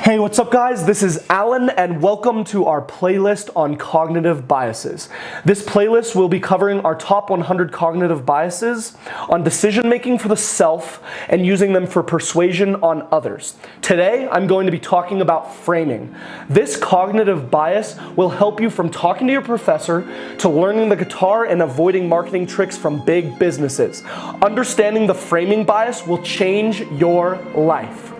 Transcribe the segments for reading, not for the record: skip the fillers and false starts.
Hey, what's up guys? This is Alan and welcome to our playlist on cognitive biases. This playlist will be covering our top 100 cognitive biases on decision making for the self and using them for persuasion on others. Today, I'm going to be talking about framing. This cognitive bias will help you from talking to your professor to learning the guitar and avoiding marketing tricks from big businesses. Understanding the framing bias will change your life.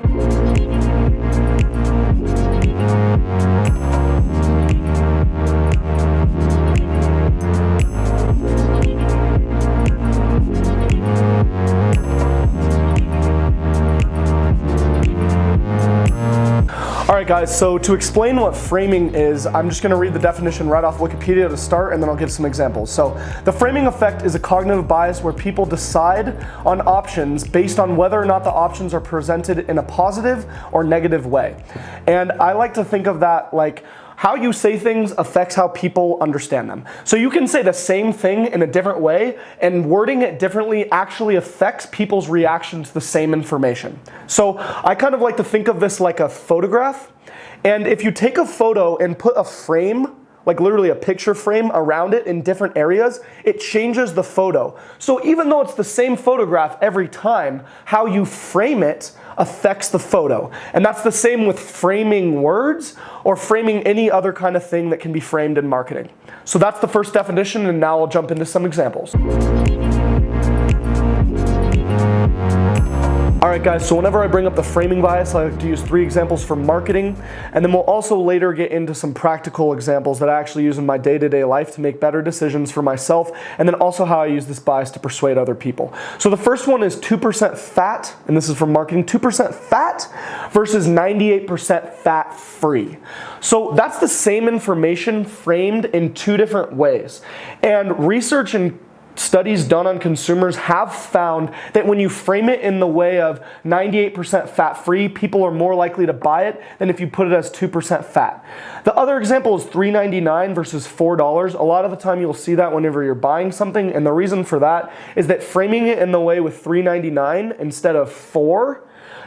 Alright guys, so to explain what framing is, I'm just going to read the definition right off Wikipedia to start, and then I'll give some examples. So, the framing effect is a cognitive bias where people decide on options based on whether or not the options are presented in a positive or negative way. And I like to think of that like how you say things affects how people understand them. So you can say the same thing in a different way, and wording it differently actually affects people's reaction to the same information. So I kind of like to think of this like a photograph. And if you take a photo and put a frame, like literally a picture frame around it in different areas, it changes the photo. So even though it's the same photograph every time, how you frame it affects the photo. And that's the same with framing words or framing any other kind of thing that can be framed in marketing. So that's the first definition, and now I'll jump into some examples. Alright guys, so whenever I bring up the framing bias, I like to use 3 examples for marketing, and then we'll also later get into some practical examples that I actually use in my day-to-day life to make better decisions for myself, and then also how I use this bias to persuade other people. So the first one is 2% fat, and this is from marketing, 2% fat versus 98% fat-free. So that's the same information framed in 2 different ways. And research and studies done on consumers have found that when you frame it in the way of 98% fat-free, people are more likely to buy it than if you put it as 2% fat. The other example is $3.99 versus $4. A lot of the time you'll see that whenever you're buying something, and the reason for that is that framing it in the way with $3.99 instead of $4,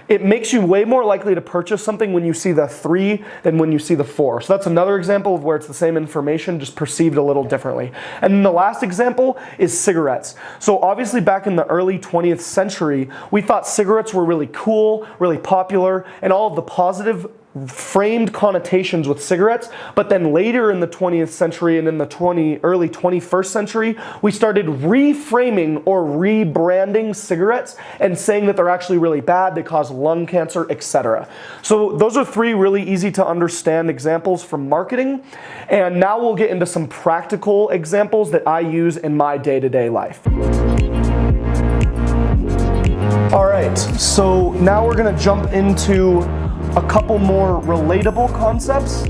it makes you way more likely to purchase something when you see the 3 than when you see the 4. So that's another example of where it's the same information, just perceived a little differently. And then the last example is cigarettes. So obviously back in the early 20th century, we thought cigarettes were really cool, really popular, and all of the positive framed connotations with cigarettes. But then later in the 20th century and in the early 21st century, we started reframing or rebranding cigarettes and saying that they're actually really bad, they cause lung cancer, etc. So those are 3 really easy to understand examples from marketing. And now we'll get into some practical examples that I use in my day-to-day life. All right, so now we're gonna jump into a couple more relatable concepts,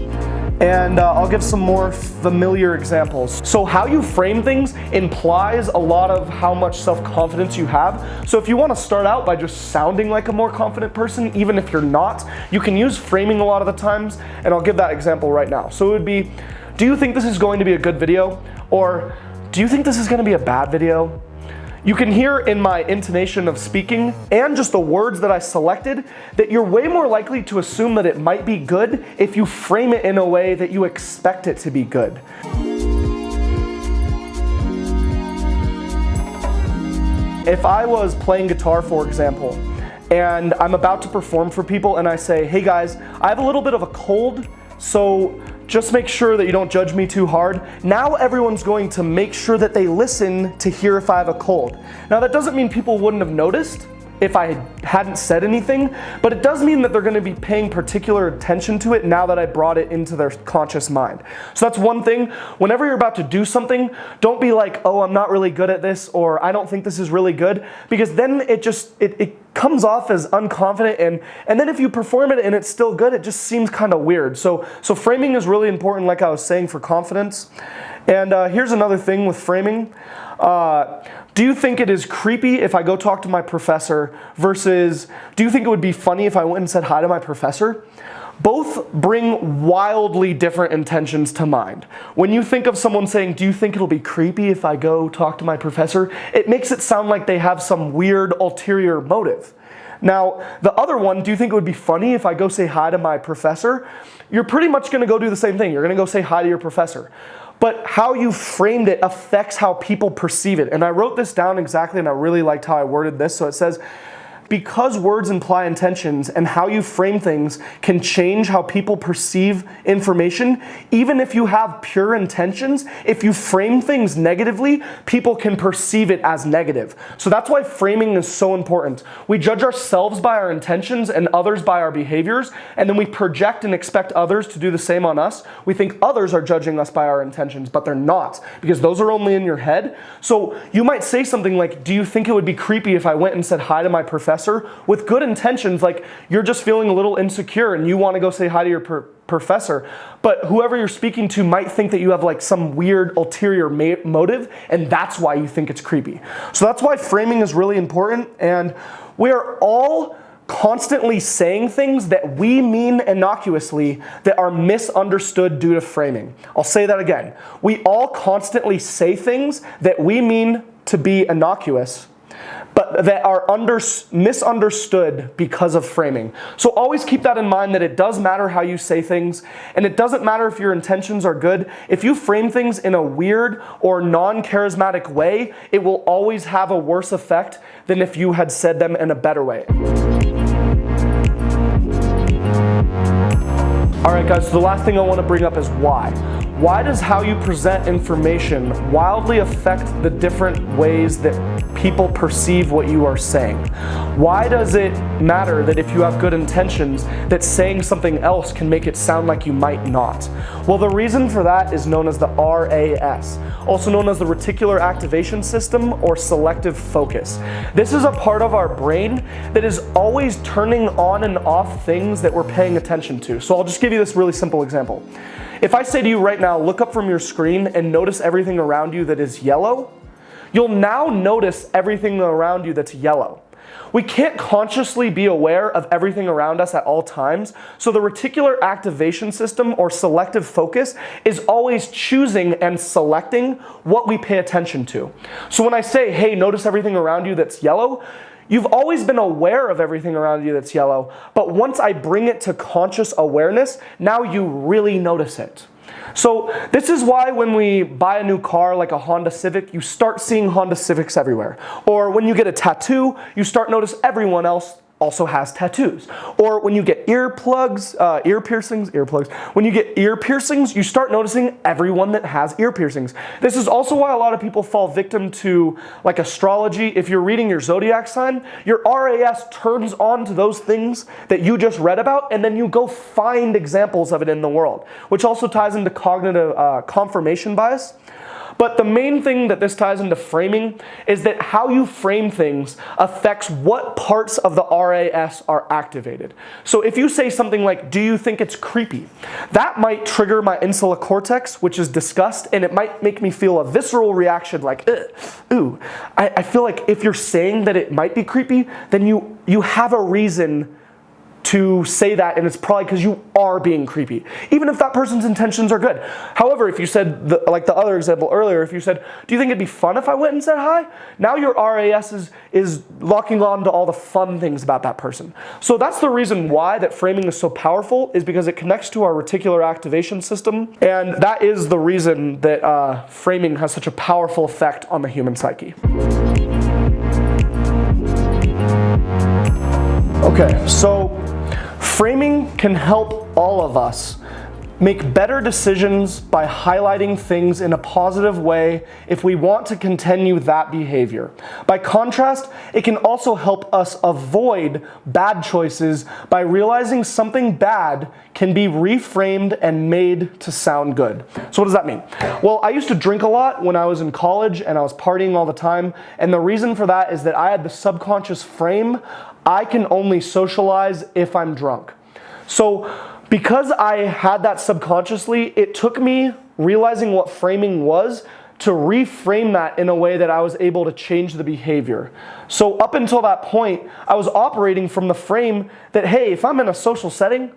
and I'll give some more familiar examples. So how you frame things implies a lot of how much self-confidence you have. So if you want to start out by just sounding like a more confident person, even if you're not, you can use framing a lot of the times, and I'll give that example right now. So it would be, do you think this is going to be a good video? Or do you think this is going to be a bad video? You can hear in my intonation of speaking and just the words that I selected that you're way more likely to assume that it might be good if you frame it in a way that you expect it to be good. If I was playing guitar, for example, and I'm about to perform for people and I say, hey guys, I have a little bit of a cold, so just make sure that you don't judge me too hard. Now everyone's going to make sure that they listen to hear if I have a cold. Now that doesn't mean people wouldn't have noticed if I hadn't said anything, but it does mean that they're gonna be paying particular attention to it now that I brought it into their conscious mind. So that's one thing. Whenever you're about to do something, don't be like, oh, I'm not really good at this, or I don't think this is really good, because then it comes off as unconfident, and then if you perform it and it's still good, it just seems kind of weird. So framing is really important, like I was saying, for confidence. And here's another thing with framing. Do you think it is creepy if I go talk to my professor versus do you think it would be funny if I went and said hi to my professor? Both bring wildly different intentions to mind. When you think of someone saying, do you think it'll be creepy if I go talk to my professor? It makes it sound like they have some weird ulterior motive. Now, the other one, do you think it would be funny if I go say hi to my professor? You're pretty much going to go do the same thing. You're going to go say hi to your professor. But how you framed it affects how people perceive it. And I wrote this down exactly, and I really liked how I worded this. So it says, because words imply intentions and how you frame things can change how people perceive information, even if you have pure intentions, if you frame things negatively, people can perceive it as negative. So that's why framing is so important. We judge ourselves by our intentions and others by our behaviors, and then we project and expect others to do the same on us. We think others are judging us by our intentions, but they're not, because those are only in your head. So you might say something like, do you think it would be creepy if I went and said hi to my professor? With good intentions, like you're just feeling a little insecure and you want to go say hi to your professor, but whoever you're speaking to might think that you have like some weird ulterior motive, and that's why you think it's creepy. So that's why framing is really important, and we are all constantly saying things that we mean innocuously that are misunderstood due to framing. I'll say that again. We all constantly say things that we mean to be innocuous, but that are misunderstood because of framing. So always keep that in mind, that it does matter how you say things, and it doesn't matter if your intentions are good. If you frame things in a weird or non-charismatic way, it will always have a worse effect than if you had said them in a better way. All right, guys, so the last thing I want to bring up is why. Why does how you present information wildly affect the different ways that people perceive what you are saying? Why does it matter that if you have good intentions, that saying something else can make it sound like you might not? Well, the reason for that is known as the RAS, also known as the Reticular Activation System or selective focus. This is a part of our brain that is always turning on and off things that we're paying attention to. So I'll just give you this really simple example. If I say to you right now, look up from your screen and notice everything around you that is yellow, you'll now notice everything around you that's yellow. We can't consciously be aware of everything around us at all times, so the reticular activation system or selective focus is always choosing and selecting what we pay attention to. So when I say, hey, notice everything around you that's yellow, you've always been aware of everything around you that's yellow, but once I bring it to conscious awareness, now you really notice it. So this is why when we buy a new car like a Honda Civic, you start seeing Honda Civics everywhere. Or when you get a tattoo, you start notice everyone else also has tattoos. Or when you get ear piercings, when you get ear piercings, you start noticing everyone that has ear piercings. This is also why a lot of people fall victim to like astrology. If you're reading your zodiac sign, your RAS turns on to those things that you just read about, and then you go find examples of it in the world, which also ties into cognitive confirmation bias. But the main thing that this ties into framing is that how you frame things affects what parts of the RAS are activated. So if you say something like, do you think it's creepy? That might trigger my insular cortex, which is disgust, and it might make me feel a visceral reaction like, ooh. I feel like if you're saying that it might be creepy, then you have a reason to say that, and it's probably because you are being creepy, even if that person's intentions are good. However, if you said, like the other example earlier, if you said, do you think it'd be fun if I went and said hi? Now your RAS is locking on to all the fun things about that person. So that's the reason why that framing is so powerful, is because it connects to our reticular activation system, and that is the reason that framing has such a powerful effect on the human psyche. Okay, so framing can help all of us make better decisions by highlighting things in a positive way if we want to continue that behavior. By contrast, it can also help us avoid bad choices by realizing something bad can be reframed and made to sound good. So what does that mean? Well, I used to drink a lot when I was in college and I was partying all the time, and the reason for that is that I had the subconscious frame, I can only socialize if I'm drunk. So because I had that subconsciously, it took me realizing what framing was to reframe that in a way that I was able to change the behavior. So up until that point, I was operating from the frame that, hey, if I'm in a social setting,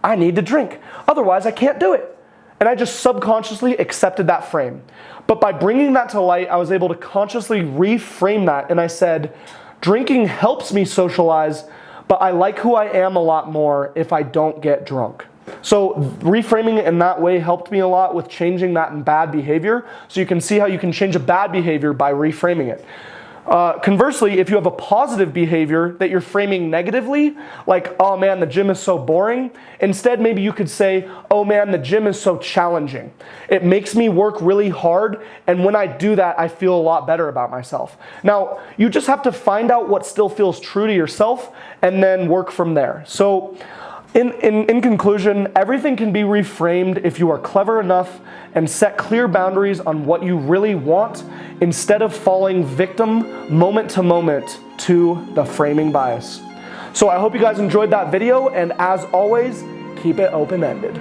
I need to drink. Otherwise, I can't do it. And I just subconsciously accepted that frame. But by bringing that to light, I was able to consciously reframe that, and I said, drinking helps me socialize, but I like who I am a lot more if I don't get drunk. So reframing it in that way helped me a lot with changing that bad behavior. So you can see how you can change a bad behavior by reframing it. Conversely, if you have a positive behavior that you're framing negatively, like, oh man, the gym is so boring, instead maybe you could say, oh man, the gym is so challenging. It makes me work really hard, and when I do that, I feel a lot better about myself. Now, you just have to find out what still feels true to yourself and then work from there. So in conclusion, everything can be reframed if you are clever enough and set clear boundaries on what you really want instead of falling victim moment to moment to the framing bias. So I hope you guys enjoyed that video, and as always, keep it open-ended.